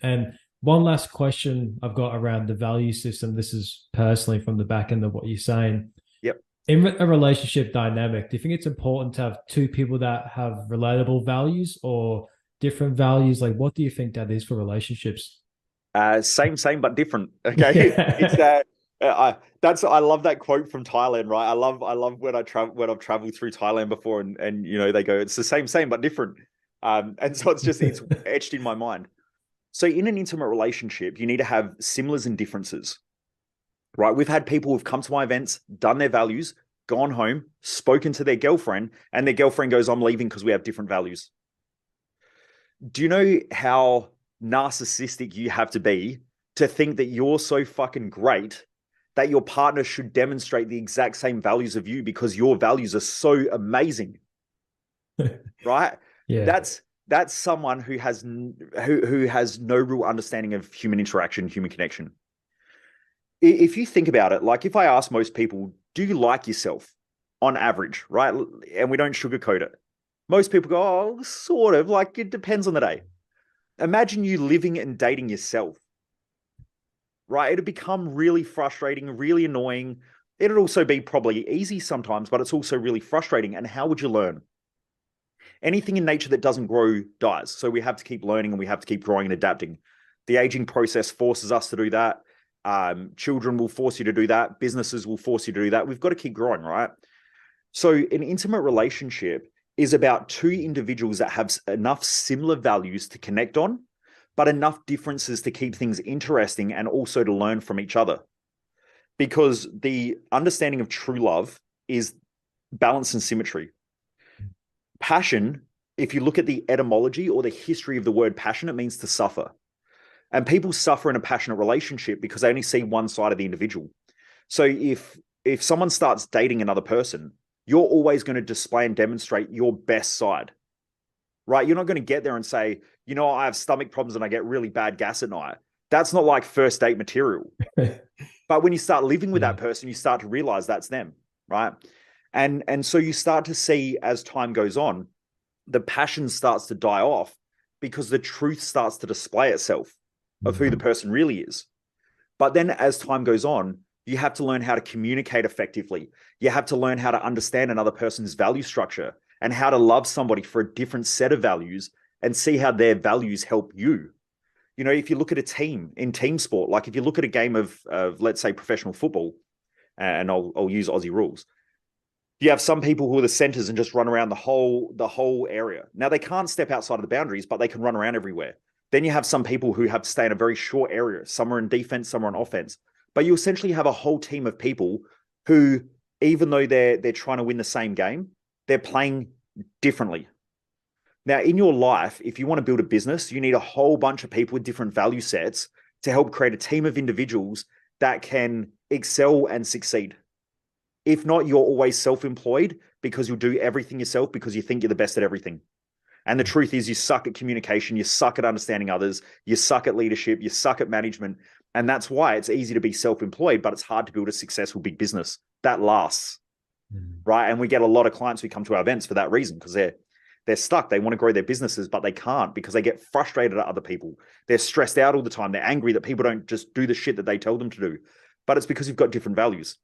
And one last question I've got around the value system. This is personally from the back end of what you're saying. Yep. In a relationship dynamic, do you think it's important to have two people that have relatable values or different values? Like, what do you think that is for relationships? Same, but different. Okay, it's Yeah. I love that quote from Thailand, right? I love when I've traveled through Thailand before, and they go, it's the same but different. And so it's etched in my mind. So in an intimate relationship, you need to have similars and differences, right? We've had people who've come to my events, done their values, gone home, spoken to their girlfriend, and their girlfriend goes, "I'm leaving because we have different values." Do you know how narcissistic you have to be to think that you're so fucking great that your partner should demonstrate the exact same values of you because your values are so amazing, right? Yeah. That's someone who has no real understanding of human interaction, human connection. If you think about it, like if I ask most people, do you like yourself on average, right? And we don't sugarcoat it. Most people go, oh, sort of, like it depends on the day. Imagine you living and dating yourself, right? It'd become really frustrating, really annoying. It'd also be probably easy sometimes, but it's also really frustrating. And how would you learn? Anything in nature that doesn't grow dies. So we have to keep learning and we have to keep growing and adapting. The aging process forces us to do that. Children will force you to do that. Businesses will force you to do that. We've got to keep growing, right? So an intimate relationship is about two individuals that have enough similar values to connect on, but enough differences to keep things interesting and also to learn from each other. Because the understanding of true love is balance and symmetry. Passion, if you look at the etymology or the history of the word passion, it means to suffer. And people suffer in a passionate relationship because they only see one side of the individual. So if someone starts dating another person, you're always going to display and demonstrate your best side, right? You're not going to get there and say, I have stomach problems and I get really bad gas at night. That's not like first date material. But when you start living with Yeah. that person, you start to realize that's them, right? And so you start to see as time goes on, the passion starts to die off because the truth starts to display itself of who the person really is. But then as time goes on, you have to learn how to communicate effectively. You have to learn how to understand another person's value structure and how to love somebody for a different set of values and see how their values help you. If you look at a team in team sport, like if you look at a game of let's say professional football, and I'll use Aussie rules, you have some people who are the centers and just run around the whole area. Now they can't step outside of the boundaries, but they can run around everywhere. Then you have some people who have to stay in a very short area. Some are in defense, some are in offense. But you essentially have a whole team of people who, even though they're trying to win the same game, they're playing differently. Now, in your life, if you want to build a business, you need a whole bunch of people with different value sets to help create a team of individuals that can excel and succeed. If not, you're always self-employed because you'll do everything yourself because you think you're the best at everything. And the truth is, you suck at communication, you suck at understanding others, you suck at leadership, you suck at management. And that's why it's easy to be self-employed, but it's hard to build a successful big business that lasts, right? And we get a lot of clients who come to our events for that reason because they're stuck. They want to grow their businesses, but they can't because they get frustrated at other people. They're stressed out all the time. They're angry that people don't just do the shit that they tell them to do. But it's because you've got different values.